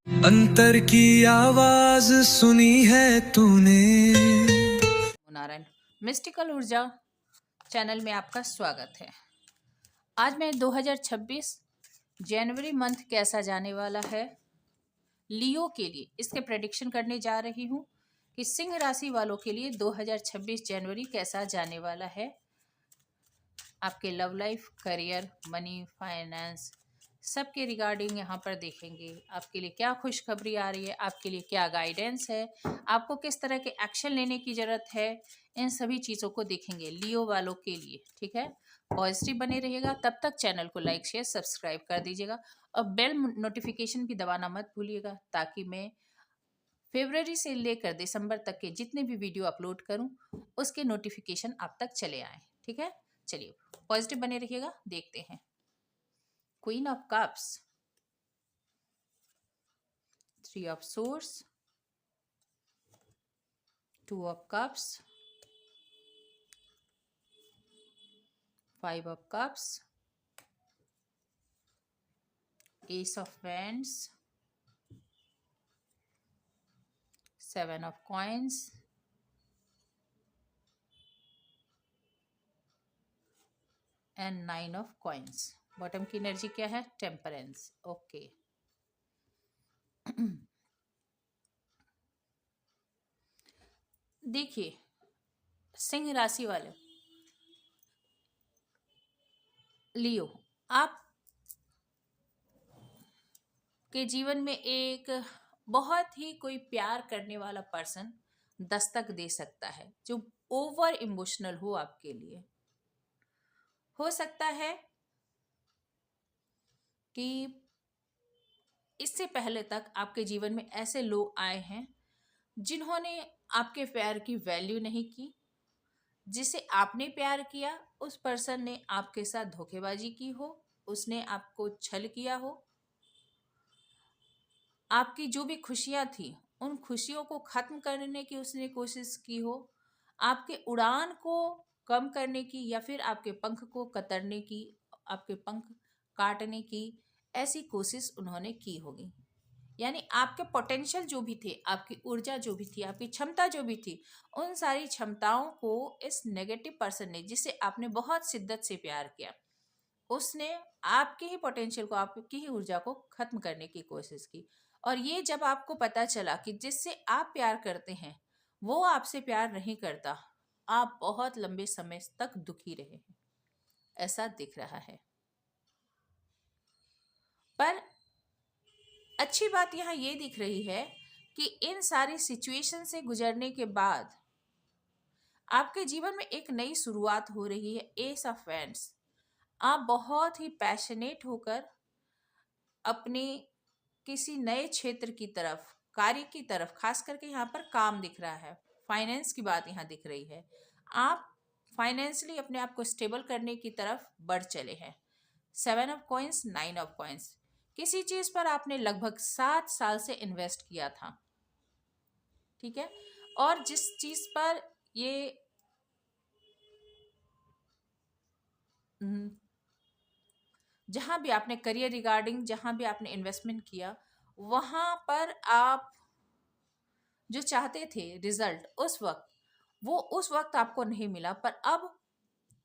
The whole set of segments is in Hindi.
अंतर की आवाज सुनी है तूने। नारायण मिस्टिकल ऊर्जा चैनल में आपका स्वागत है। आज मैं 2026 जनवरी मंथ कैसा जाने वाला है लियो के लिए इसके प्रेडिक्शन करने जा रही हूँ कि सिंह राशि वालों के लिए 2026 जनवरी कैसा जाने वाला है। आपके love life, career, money, finance सबके रिगार्डिंग यहाँ पर देखेंगे। आपके लिए क्या खुशखबरी आ रही है, आपके लिए क्या गाइडेंस है, आपको किस तरह के एक्शन लेने की ज़रूरत है, इन सभी चीज़ों को देखेंगे लियो वालों के लिए। ठीक है, पॉजिटिव बने रहिएगा। तब तक चैनल को लाइक शेयर सब्सक्राइब कर दीजिएगा और बेल नोटिफिकेशन भी दबाना मत भूलिएगा, ताकि मैं फरवरी से लेकर दिसंबर तक के जितने भी वीडियो अपलोड करूं उसके नोटिफिकेशन आप तक चले आए। ठीक है, चलिए पॉजिटिव बने रहिएगा। देखते हैं। Queen of cups, 3 of source, 2 of cups, 5 of cups, S of wands, 7 of coins and 9 of coins. Bottom की एनर्जी क्या है? टेम्परेंस। ओके, देखिए सिंह राशि वाले लियो, आप के जीवन में एक बहुत ही कोई प्यार करने वाला पर्सन दस्तक दे सकता है, जो ओवर इमोशनल हो आपके लिए। हो सकता है कि इससे पहले तक आपके जीवन में ऐसे लोग आए हैं जिन्होंने आपके प्यार की वैल्यू नहीं की। जिसे आपने प्यार किया उस पर्सन ने आपके साथ धोखेबाजी की हो, उसने आपको छल किया हो, आपकी जो भी खुशियां थी उन खुशियों को खत्म करने की उसने कोशिश की हो, आपके उड़ान को कम करने की या फिर आपके पंख को कतरने की, आपके पंख काटने की ऐसी कोशिश उन्होंने की होगी। यानी आपके पोटेंशियल जो भी थे, आपकी ऊर्जा जो भी थी, आपकी क्षमता जो भी थी, उन सारी क्षमताओं को इस नेगेटिव पर्सन ने, जिसे आपने बहुत शिद्दत से प्यार किया, उसने आपके ही पोटेंशियल को, आपकी ही ऊर्जा को खत्म करने की कोशिश की। और ये जब आपको पता चला कि जिससे आप प्यार करते हैं वो आपसे प्यार नहीं करता, आप बहुत लंबे समय तक दुखी रहे हैं, ऐसा दिख रहा है। पर अच्छी बात यहाँ ये दिख रही है कि इन सारी सिचुएशन से गुजरने के बाद आपके जीवन में एक नई शुरुआत हो रही है। एस ऑफ वैंड्स, आप बहुत ही पैशनेट होकर अपने किसी नए क्षेत्र की तरफ, कार्य की तरफ, खास करके यहाँ पर काम दिख रहा है, फाइनेंस की बात यहाँ दिख रही है, आप फाइनेंशियली अपने आप को स्टेबल करने की तरफ बढ़ चले हैं। 7 ऑफ कॉइन्स, 9 ऑफ कॉइन्स, किसी चीज पर आपने लगभग 7 साल से इन्वेस्ट किया था। ठीक है, और जिस चीज पर ये जहां भी आपने करियर रिगार्डिंग, जहां भी आपने इन्वेस्टमेंट किया, वहां पर आप जो चाहते थे रिजल्ट उस वक्त आपको नहीं मिला। पर अब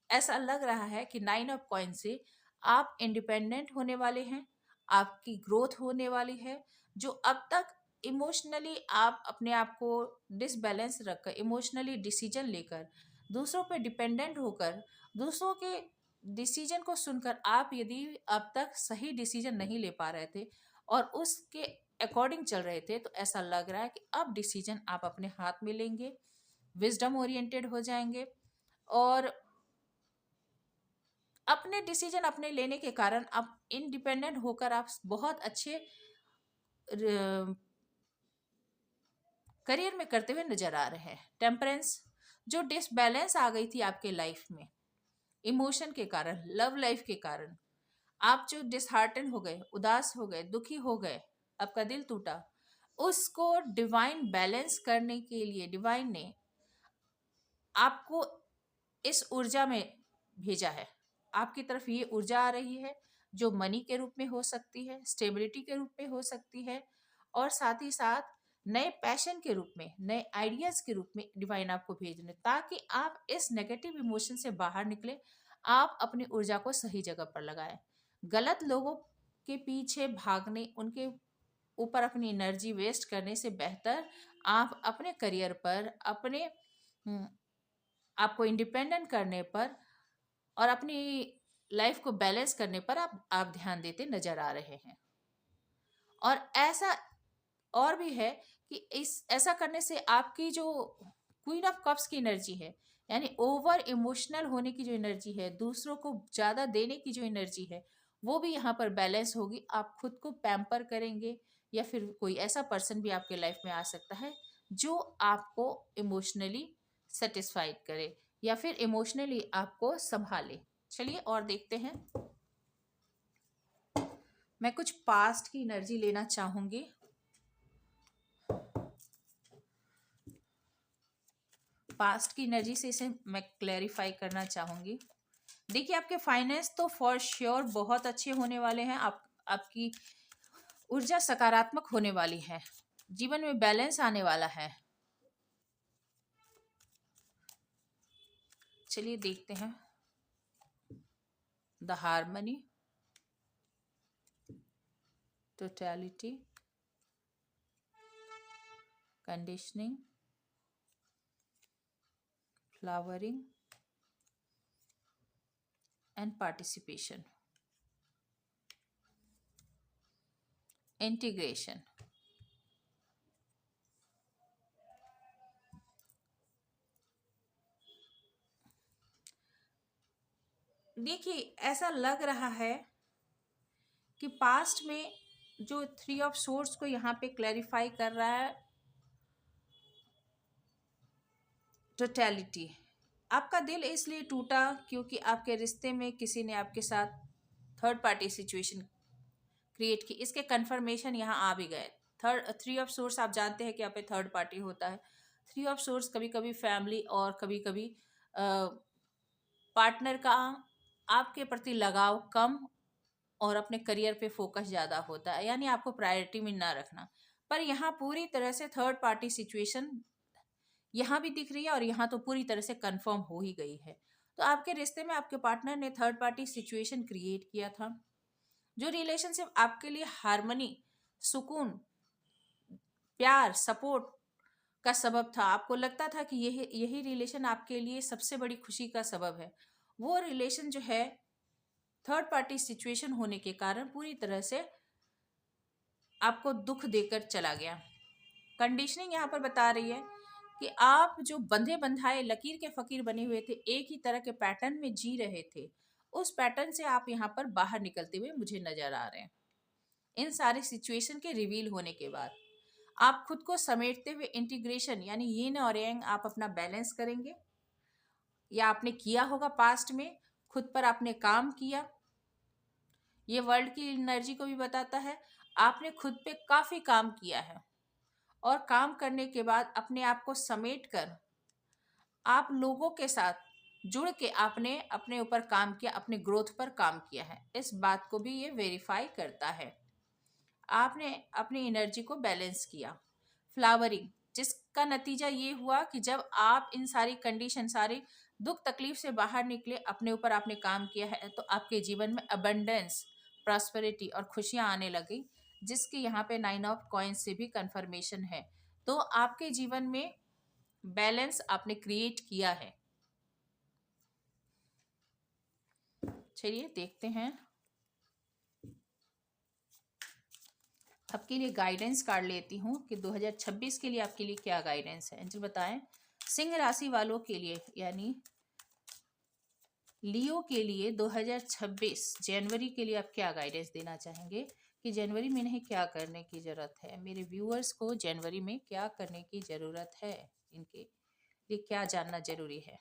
ऐसा लग रहा है कि 9 ऑफ कॉइन से आप इंडिपेंडेंट होने वाले हैं, आपकी ग्रोथ होने वाली है। जो अब तक इमोशनली आप अपने आप को डिसबैलेंस रखकर, इमोशनली डिसीजन लेकर, दूसरों पे डिपेंडेंट होकर, दूसरों के डिसीजन को सुनकर आप यदि अब तक सही डिसीजन नहीं ले पा रहे थे और उसके अकॉर्डिंग चल रहे थे, तो ऐसा लग रहा है कि अब डिसीजन आप अपने हाथ में लेंगे, विजडम ओरिएंटेड हो जाएंगे और अपने डिसीजन अपने लेने के कारण आप इंडिपेंडेंट होकर आप बहुत अच्छे करियर में करते हुए नजर आ रहे हैं। टेम्परेंस, जो डिसबैलेंस आ गई थी आपके लाइफ में इमोशन के कारण, लव लाइफ के कारण, आप जो डिसहार्टन हो गए, उदास हो गए, दुखी हो गए, आपका दिल टूटा, उसको डिवाइन बैलेंस करने के लिए डिवाइन ने आपको इस ऊर्जा में भेजा है। आपकी तरफ ये ऊर्जा आ रही है जो मनी के रूप में हो सकती है, स्टेबिलिटी के रूप में हो सकती है, और साथ ही साथ नए पैशन के रूप में, नए आइडियाज के रूप में डिवाइन आपको भेज रहे हैं, ताकि आप इस नेगेटिव इमोशन से बाहर निकले, आप अपनी ऊर्जा को सही जगह पर लगाएं। गलत लोगों के पीछे भागने, उनके ऊपर अपनी एनर्जी वेस्ट करने से बेहतर आप अपने करियर पर, अपने आपको इंडिपेंडेंट करने पर और अपनी लाइफ को बैलेंस करने पर आप ध्यान देते नजर आ रहे हैं। और ऐसा और भी है कि इस ऐसा करने से आपकी जो क्वीन ऑफ कप्स की एनर्जी है, यानी ओवर इमोशनल होने की जो एनर्जी है, दूसरों को ज्यादा देने की जो एनर्जी है, वो भी यहाँ पर बैलेंस होगी। आप खुद को पैम्पर करेंगे, या फिर कोई ऐसा पर्सन भी आपके लाइफ में आ सकता है जो आपको इमोशनली सेटिस्फाइड करे या फिर इमोशनली आपको संभाले। चलिए और देखते हैं। मैं कुछ पास्ट की एनर्जी लेना चाहूंगी। पास्ट की एनर्जी से इसे मैं क्लैरिफाई करना चाहूंगी। देखिए, आपके फाइनेंस तो फॉर श्योर बहुत अच्छे होने वाले हैं। आपकी ऊर्जा सकारात्मक होने वाली है, जीवन में बैलेंस आने वाला है। चलिए देखते हैं। The harmony, totality, conditioning, flowering and participation, integration। देखिए, ऐसा लग रहा है कि पास्ट में जो 3 ऑफ सोर्स को यहाँ पे क्लैरिफाई कर रहा है, टोटलिटी। आपका दिल इसलिए टूटा क्योंकि आपके रिश्ते में किसी ने आपके साथ थर्ड पार्टी सिचुएशन क्रिएट की। इसके कंफर्मेशन यहाँ आ भी गए। 3 ऑफ सोर्स, आप जानते हैं कि यहाँ पे थर्ड पार्टी होता है। 3 ऑफ सोर्स कभी कभी फैमिली और कभी कभी पार्टनर का आपके प्रति लगाव कम और अपने करियर पे फोकस ज़्यादा होता है, यानी आपको प्रायोरिटी में ना रखना। पर यहाँ पूरी तरह से थर्ड पार्टी सिचुएशन यहाँ भी दिख रही है और यहाँ तो पूरी तरह से कंफर्म हो ही गई है। तो आपके रिश्ते में आपके पार्टनर ने थर्ड पार्टी सिचुएशन क्रिएट किया था, जो रिलेशनशिप आपके लिए हार्मनी, सुकून, प्यार, सपोर्ट का सबब था। आपको लगता था कि यही रिलेशन आपके लिए सबसे बड़ी खुशी का सबब है। वो रिलेशन जो है थर्ड पार्टी सिचुएशन होने के कारण पूरी तरह से आपको दुख देकर चला गया। कंडीशनिंग यहाँ पर बता रही है कि आप जो बंधे बंधाए लकीर के फकीर बने हुए थे, एक ही तरह के पैटर्न में जी रहे थे, उस पैटर्न से आप यहाँ पर बाहर निकलते हुए मुझे नजर आ रहे हैं। इन सारी सिचुएशन के रिवील होने के बाद आप खुद को समेटते हुए इंटीग्रेशन, यानी यिन और यांग, आप अपना बैलेंस करेंगे। या आपने किया होगा पास्ट में, खुद पर आपने काम किया। ये वर्ल्ड की एनर्जी को भी बताता है, आपने खुद पे काफी काम किया है और काम करने के बाद अपने आप को समेट कर आप लोगों के साथ जुड़ के आपने अपने ऊपर काम किया, अपने ग्रोथ पर काम किया है। इस बात को भी ये वेरीफाई करता है। आपने अपनी एनर्जी को बैलेंस किया। फ्लावरिंग, जिसका नतीजा ये हुआ कि जब आप इन सारी कंडीशन, सारी दुख तकलीफ से बाहर निकले, अपने ऊपर आपने काम किया है, तो आपके जीवन में अबंडेंस, प्रॉस्पेरिटी और खुशियां आने लगी, जिसकी यहाँ पे 9 ऑफ कॉइन्स से भी कंफर्मेशन है। तो आपके जीवन में बैलेंस आपने क्रिएट किया है। चलिए देखते हैं। आपके लिए गाइडेंस कार्ड लेती हूँ कि 2026 के लिए आपके लिए क्या गाइडेंस है। एंजल बताएं सिंह राशि वालों के लिए, यानी लियो के लिए 2026 जनवरी के लिए आप क्या गाइडेंस देना चाहेंगे कि जनवरी में इन्हें क्या करने की ज़रूरत है। मेरे व्यूअर्स को जनवरी में क्या करने की ज़रूरत है, इनके लिए क्या जानना जरूरी है।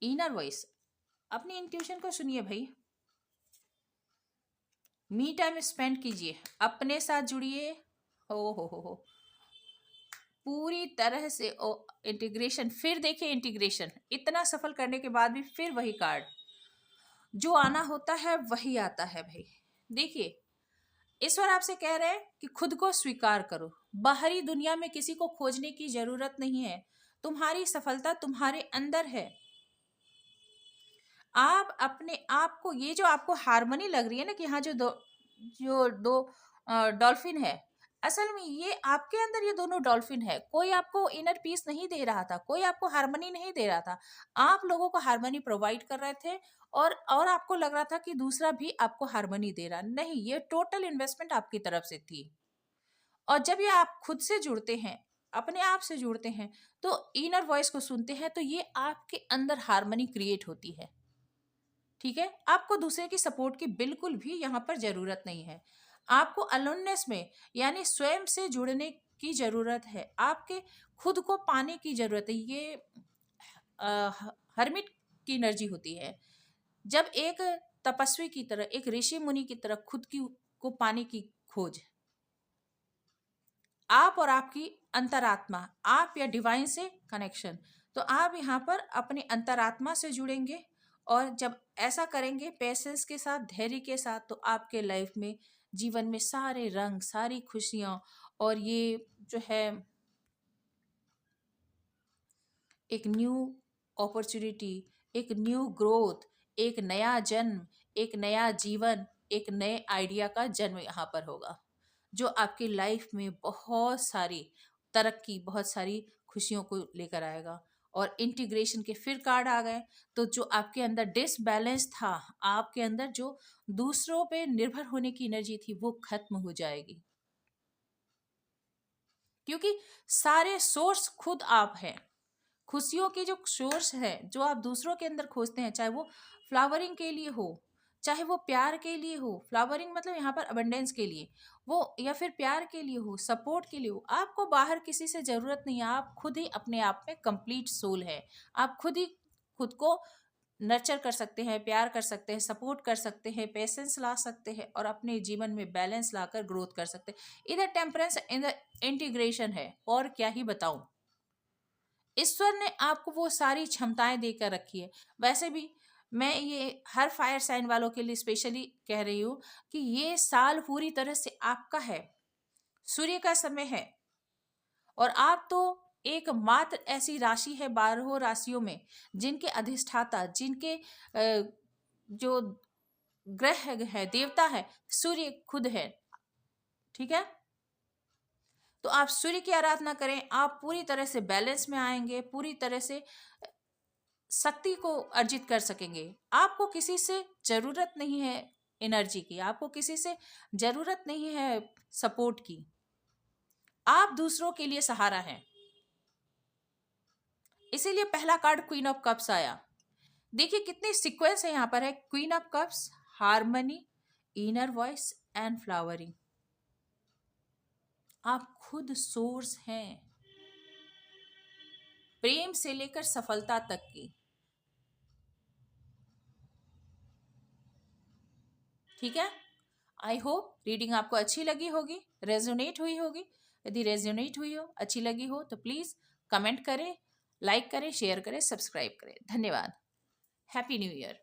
इनर वॉइस, अपनी इंट्यूशन को सुनिए भाई। मी टाइम स्पेंड कीजिए, अपने साथ जुड़िए। हो पूरी तरह से इंटीग्रेशन। फिर देखिए, इंटीग्रेशन इतना सफल करने के बाद भी फिर वही कार्ड, जो आना होता है वही आता है भाई। देखिए, ईश्वर आपसे कह रहे हैं कि खुद को स्वीकार करो। बाहरी दुनिया में किसी को खोजने की जरूरत नहीं है। तुम्हारी सफलता तुम्हारे अंदर है। आप अपने आप को, ये जो आपको हार्मनी लग रही है ना कि हाँ जो दो डॉल्फिन है, असल में ये आपके अंदर ये दोनों डॉल्फिन है। कोई आपको इनर पीस नहीं दे रहा था, कोई आपको हार्मनी नहीं दे रहा था। आप लोगों को हार्मनी प्रोवाइड कर रहे थे और आपको लग रहा था कि दूसरा भी आपको हार्मनी दे रहा। नहीं, ये टोटल इन्वेस्टमेंट आपकी तरफ से थी। और जब ये आप खुद से जुड़ते हैं, अपने आप से जुड़ते हैं, तो इनर वॉइस को सुनते हैं, तो ये आपके अंदर हार्मनी क्रिएट होती है। ठीक है, आपको दूसरे की सपोर्ट की बिल्कुल भी यहाँ पर जरूरत नहीं है। आपको अलोननेस में यानी स्वयं से जुड़ने की जरूरत है। आपके खुद को पाने की जरूरत है। ये हर्मिट की एनर्जी होती है। जब एक तपस्वी की तरह, एक ऋषि मुनि की तरह खुद की को पाने की खोज, आप और आपकी अंतरात्मा, आप या डिवाइन से कनेक्शन। तो आप यहाँ पर अपने अंतरात्मा से जुड़ेंगे और जब ऐसा करेंगे पेशेंस के साथ, धैर्य के साथ, तो आपके लाइफ में, जीवन में सारे रंग, सारी खुशियाँ और ये जो है एक न्यू अपॉर्चुनिटी, एक न्यू ग्रोथ, एक नया जन्म, एक नया जीवन, एक नए आइडिया का जन्म यहाँ पर होगा, जो आपकी लाइफ में बहुत सारी तरक्की, बहुत सारी खुशियों को लेकर आएगा। और इंटीग्रेशन के फिर कार्ड आ गए, तो जो आपके अंदर डिसबैलेंस था, आपके अंदर जो दूसरों पे निर्भर होने की एनर्जी थी, वो खत्म हो जाएगी, क्योंकि सारे सोर्स खुद आप हैं। खुशियों के जो सोर्स है, जो आप दूसरों के अंदर खोजते हैं, चाहे वो फ्लावरिंग के लिए हो, चाहे वो प्यार के लिए हो, फ्लावरिंग मतलब यहाँ पर अबंडेंस के लिए वो, या फिर प्यार के लिए हो, सपोर्ट के लिए हो, आपको बाहर किसी से जरूरत नहीं है। आप खुद ही अपने आप में कंप्लीट सोल है। आप खुद ही खुद को नर्चर कर सकते हैं, प्यार कर सकते हैं, सपोर्ट कर सकते हैं, पेशेंस ला सकते हैं और अपने जीवन में बैलेंस लाकर ग्रोथ कर सकते हैं। इधर टेम्परेंस, इधर इंटीग्रेशन है, और क्या ही बताऊं। ईश्वर ने आपको वो सारी क्षमताएं देकर रखी है। वैसे भी मैं ये हर फायर साइन वालों के लिए स्पेशली कह रही हूँ कि ये साल पूरी तरह से आपका है। सूर्य का समय है और आप तो एकमात्र ऐसी राशि है 12 राशियों में जिनके अधिष्ठाता, जिनके जो ग्रह है, देवता है, सूर्य खुद है। ठीक है, तो आप सूर्य की आराधना करें, आप पूरी तरह से बैलेंस में आएंगे, पूरी तरह से शक्ति को अर्जित कर सकेंगे। आपको किसी से जरूरत नहीं है एनर्जी की, आपको किसी से जरूरत नहीं है सपोर्ट की। आप दूसरों के लिए सहारा हैं। इसीलिए पहला कार्ड क्वीन ऑफ कप्स आया। देखिए कितनी सीक्वेंस है यहाँ पर, है queen of cups, harmony, inner voice and flowering. आप खुद सोर्स हैं, प्रेम से लेकर सफलता तक की। ठीक है, आई होप रीडिंग आपको अच्छी लगी होगी, रेजोनेट हुई होगी। यदि रेजोनेट हुई हो, अच्छी लगी हो, तो प्लीज कमेंट करें, लाइक करें, शेयर करें, सब्सक्राइब करें। धन्यवाद। Happy new year.